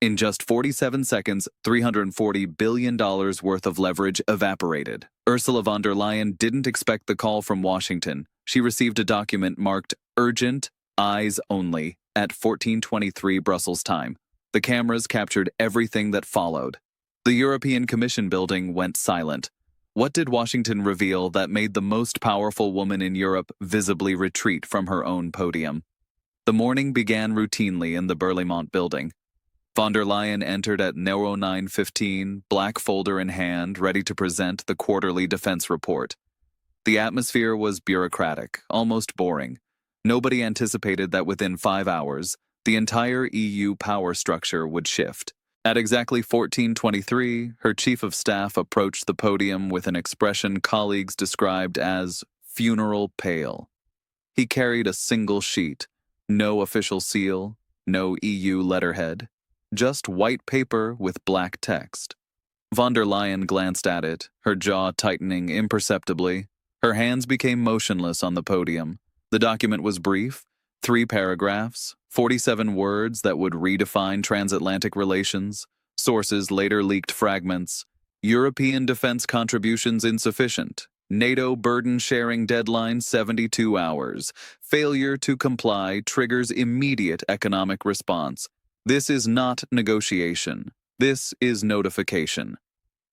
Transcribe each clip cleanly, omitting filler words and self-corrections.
In just 47 seconds, $340 billion worth of leverage evaporated. Ursula von der Leyen didn't expect the call from Washington. She received a document marked Urgent, Eyes Only at 14:23 Brussels time. The cameras captured everything that followed. The European Commission building went silent. What did Washington reveal that made the most powerful woman in Europe visibly retreat from her own podium? The morning began routinely in the Berlaymont building. Von der Leyen entered at 9:15, black folder in hand, ready to present the quarterly defense report. The atmosphere was bureaucratic, almost boring. Nobody anticipated that within 5 hours, the entire EU power structure would shift. At exactly 14:23, her chief of staff approached the podium with an expression colleagues described as funeral pale. He carried a single sheet, no official seal, no EU letterhead, just white paper with black text. Von der Leyen glanced at it, her jaw tightening imperceptibly. Her hands became motionless on the podium. The document was brief, 3 paragraphs, 47 words that would redefine transatlantic relations. Sources later leaked fragments. European defense contributions insufficient. NATO burden-sharing deadline 72 hours. Failure to comply triggers immediate economic response. This is not negotiation. This is notification.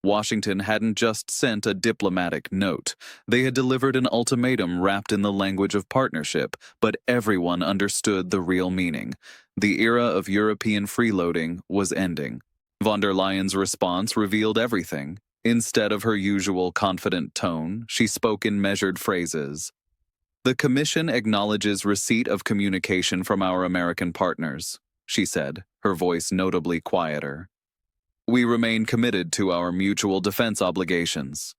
Washington hadn't just sent a diplomatic note. They had delivered an ultimatum wrapped in the language of partnership, but everyone understood the real meaning. The era of European freeloading was ending. Von der Leyen's response revealed everything. Instead of her usual confident tone, she spoke in measured phrases. "The Commission acknowledges receipt of communication from our American partners," she said, her voice notably quieter. "We remain committed to our mutual defense obligations."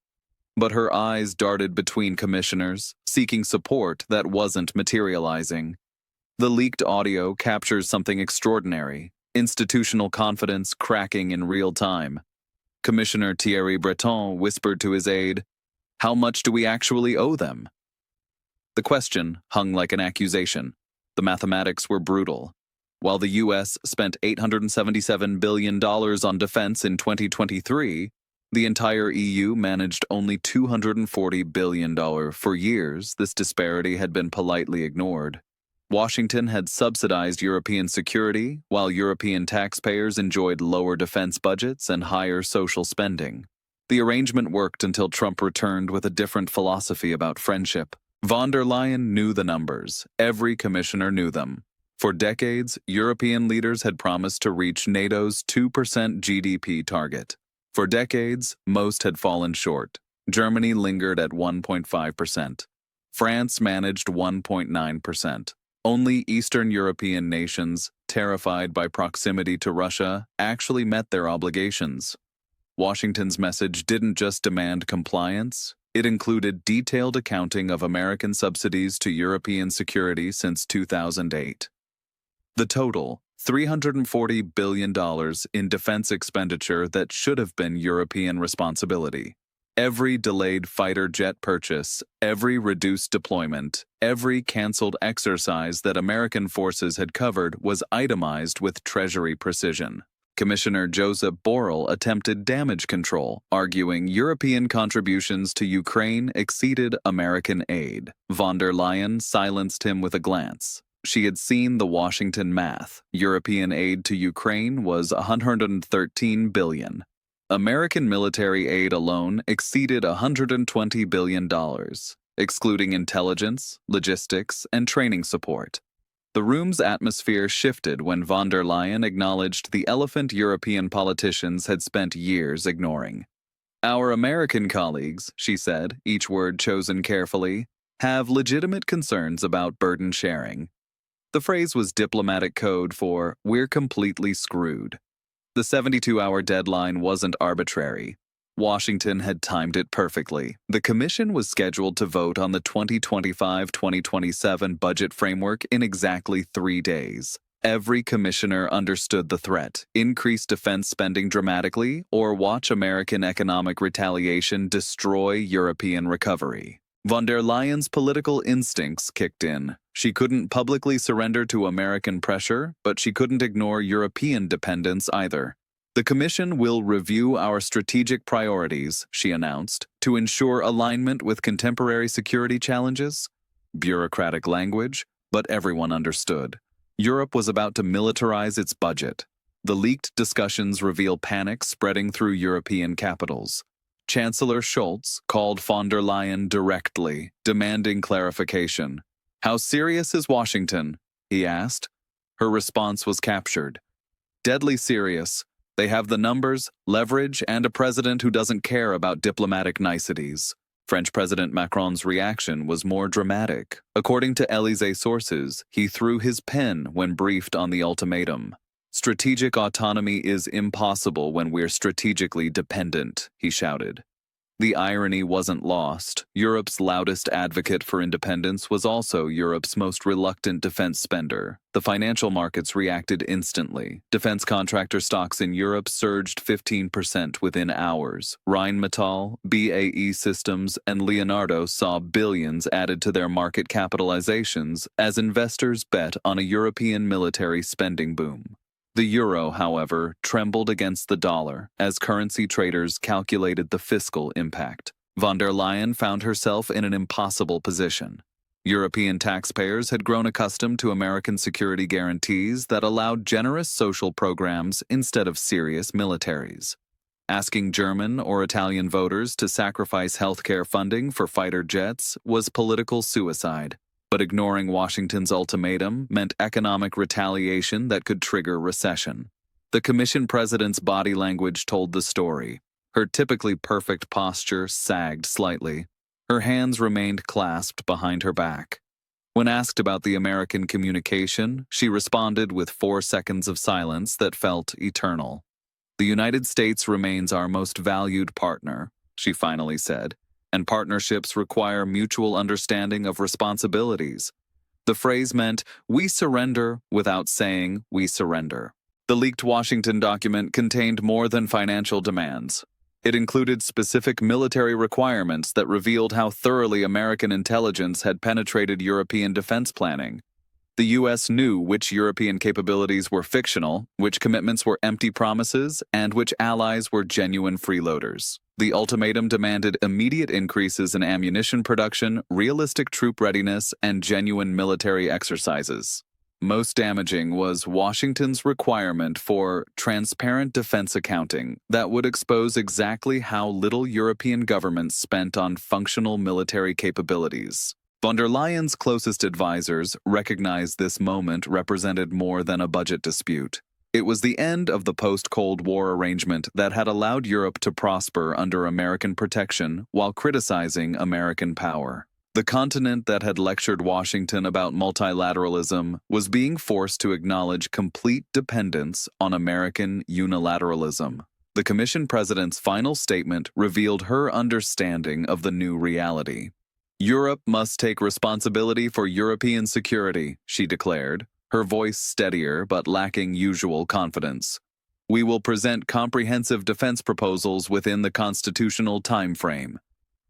But her eyes darted between commissioners, seeking support that wasn't materializing. The leaked audio captures something extraordinary, institutional confidence cracking in real time. Commissioner Thierry Breton whispered to his aide, "How much do we actually owe them?" The question hung like an accusation. The mathematics were brutal. While the U.S. spent $877 billion on defense in 2023, the entire EU managed only $240 billion. For years, this disparity had been politely ignored. Washington had subsidized European security, while European taxpayers enjoyed lower defense budgets and higher social spending. The arrangement worked until Trump returned with a different philosophy about friendship. Von der Leyen knew the numbers. Every commissioner knew them. For decades, European leaders had promised to reach NATO's 2% GDP target. For decades, most had fallen short. Germany lingered at 1.5%. France managed 1.9%. Only Eastern European nations, terrified by proximity to Russia, actually met their obligations. Washington's message didn't just demand compliance, it included detailed accounting of American subsidies to European security since 2008. The total, $340 billion in defense expenditure that should have been European responsibility. Every delayed fighter jet purchase, every reduced deployment, every canceled exercise that American forces had covered was itemized with Treasury precision. Commissioner Joseph Borrell attempted damage control, arguing European contributions to Ukraine exceeded American aid. Von der Leyen silenced him with a glance. She had seen the Washington math. European aid to Ukraine was $113 billion. American military aid alone exceeded $120 billion, excluding intelligence, logistics, and training support. The room's atmosphere shifted when von der Leyen acknowledged the elephant European politicians had spent years ignoring. "Our American colleagues," she said, each word chosen carefully, "have legitimate concerns about burden sharing." The phrase was diplomatic code for, "We're completely screwed." The 72-hour deadline wasn't arbitrary. Washington had timed it perfectly. The Commission was scheduled to vote on the 2025-2027 budget framework in exactly 3 days. Every commissioner understood the threat: increase defense spending dramatically or watch American economic retaliation destroy European recovery. Von der Leyen's political instincts kicked in. She couldn't publicly surrender to American pressure, but she couldn't ignore European dependence either. The Commission will review our strategic priorities, she announced, to ensure alignment with contemporary security challenges. Bureaucratic language, but everyone understood. Europe was about to militarize its budget. The leaked discussions reveal panic spreading through European capitals. Chancellor Scholz called von der Leyen directly, demanding clarification. "How serious is Washington?" he asked. Her response was captured. "Deadly serious. They have the numbers, leverage, and a president who doesn't care about diplomatic niceties." French President Macron's reaction was more dramatic. According to Élysée sources, he threw his pen when briefed on the ultimatum. "Strategic autonomy is impossible when we're strategically dependent," he shouted. The irony wasn't lost. Europe's loudest advocate for independence was also Europe's most reluctant defense spender. The financial markets reacted instantly. Defense contractor stocks in Europe surged 15% within hours. Rheinmetall, BAE Systems, and Leonardo saw billions added to their market capitalizations as investors bet on a European military spending boom. The euro, however, trembled against the dollar as currency traders calculated the fiscal impact. Von der Leyen found herself in an impossible position. European taxpayers had grown accustomed to American security guarantees that allowed generous social programs instead of serious militaries. Asking German or Italian voters to sacrifice healthcare funding for fighter jets was political suicide. But ignoring Washington's ultimatum meant economic retaliation that could trigger recession. The Commission president's body language told the story. Her typically perfect posture sagged slightly. Her hands remained clasped behind her back. When asked about the American communication, she responded with 4 seconds of silence that felt eternal. "The United States remains our most valued partner," she finally said. "And partnerships require mutual understanding of responsibilities." The phrase meant, "We surrender," without saying, "We surrender." The leaked Washington document contained more than financial demands. It included specific military requirements that revealed how thoroughly American intelligence had penetrated European defense planning. The U.S. knew which European capabilities were fictional, which commitments were empty promises, and which allies were genuine freeloaders. The ultimatum demanded immediate increases in ammunition production, realistic troop readiness, and genuine military exercises. Most damaging was Washington's requirement for transparent defense accounting that would expose exactly how little European governments spent on functional military capabilities. Von der Leyen's closest advisors recognized this moment represented more than a budget dispute. It was the end of the post-Cold War arrangement that had allowed Europe to prosper under American protection while criticizing American power. The continent that had lectured Washington about multilateralism was being forced to acknowledge complete dependence on American unilateralism. The Commission president's final statement revealed her understanding of the new reality. "Europe must take responsibility for European security," she declared, her voice steadier but lacking usual confidence. "We will present comprehensive defense proposals within the constitutional time frame."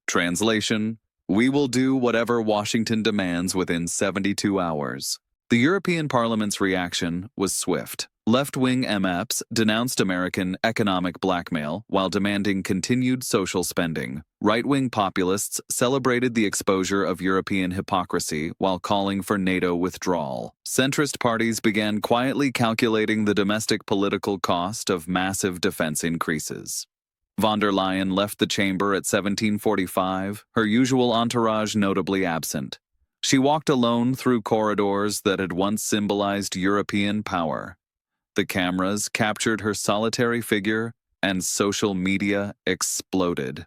Translation: "We will do whatever Washington demands within 72 hours. The European Parliament's reaction was swift. Left-wing MPs denounced American economic blackmail while demanding continued social spending. Right-wing populists celebrated the exposure of European hypocrisy while calling for NATO withdrawal. Centrist parties began quietly calculating the domestic political cost of massive defense increases. Von der Leyen left the chamber at 17:45, her usual entourage notably absent. She walked alone through corridors that had once symbolized European power. The cameras captured her solitary figure, and social media exploded.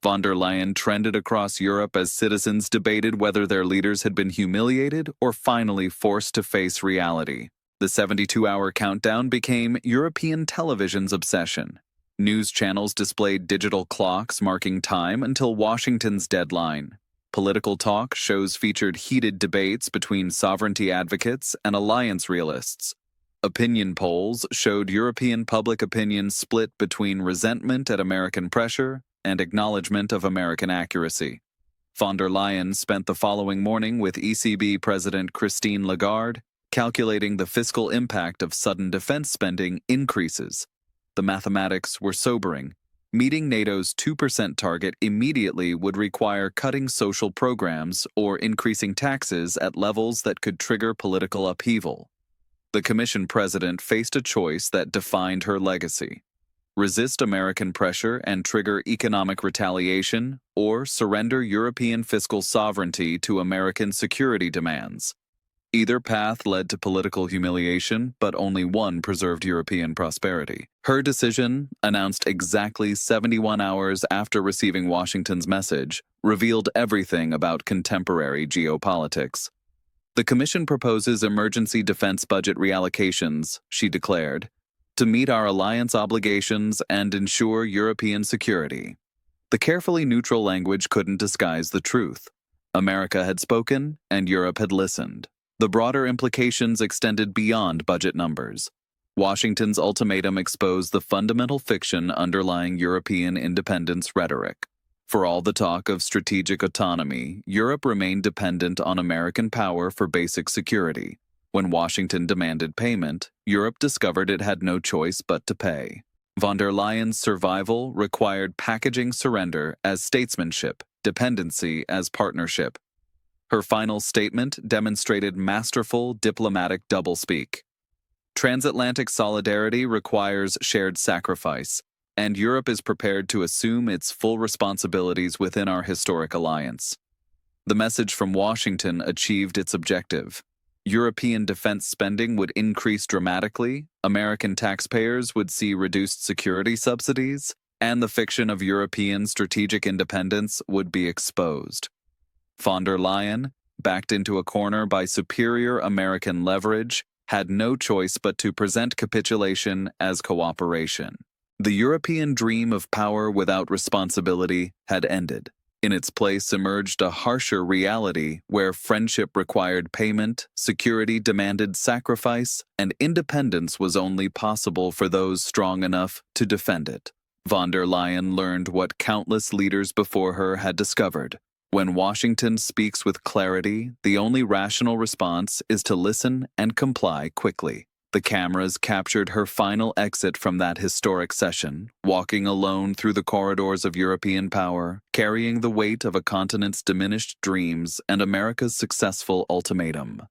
Von der Leyen trended across Europe as citizens debated whether their leaders had been humiliated or finally forced to face reality. The 72-hour countdown became European television's obsession. News channels displayed digital clocks marking time until Washington's deadline. Political talk shows featured heated debates between sovereignty advocates and alliance realists. Opinion polls showed European public opinion split between resentment at American pressure and acknowledgement of American accuracy. Von der Leyen spent the following morning with ECB President Christine Lagarde, calculating the fiscal impact of sudden defense spending increases. The mathematics were sobering. Meeting NATO's 2% target immediately would require cutting social programs or increasing taxes at levels that could trigger political upheaval. The Commission president faced a choice that defined her legacy: resist American pressure and trigger economic retaliation, or surrender European fiscal sovereignty to American security demands. Either path led to political humiliation, but only one preserved European prosperity. Her decision, announced exactly 71 hours after receiving Washington's message, revealed everything about contemporary geopolitics. The Commission proposes emergency defense budget reallocations, she declared, to meet our alliance obligations and ensure European security. The carefully neutral language couldn't disguise the truth. America had spoken, and Europe had listened. The broader implications extended beyond budget numbers. Washington's ultimatum exposed the fundamental fiction underlying European independence rhetoric. For all the talk of strategic autonomy, Europe remained dependent on American power for basic security. When Washington demanded payment, Europe discovered it had no choice but to pay. Von der Leyen's survival required packaging surrender as statesmanship, dependency as partnership. Her final statement demonstrated masterful diplomatic doublespeak. Transatlantic solidarity requires shared sacrifice, and Europe is prepared to assume its full responsibilities within our historic alliance. The message from Washington achieved its objective. European defense spending would increase dramatically, American taxpayers would see reduced security subsidies, and the fiction of European strategic independence would be exposed. Von der Leyen, backed into a corner by superior American leverage, had no choice but to present capitulation as cooperation. The European dream of power without responsibility had ended. In its place emerged a harsher reality where friendship required payment, security demanded sacrifice, and independence was only possible for those strong enough to defend it. Von der Leyen learned what countless leaders before her had discovered. When Washington speaks with clarity, the only rational response is to listen and comply quickly. The cameras captured her final exit from that historic session, walking alone through the corridors of European power, carrying the weight of a continent's diminished dreams and America's successful ultimatum.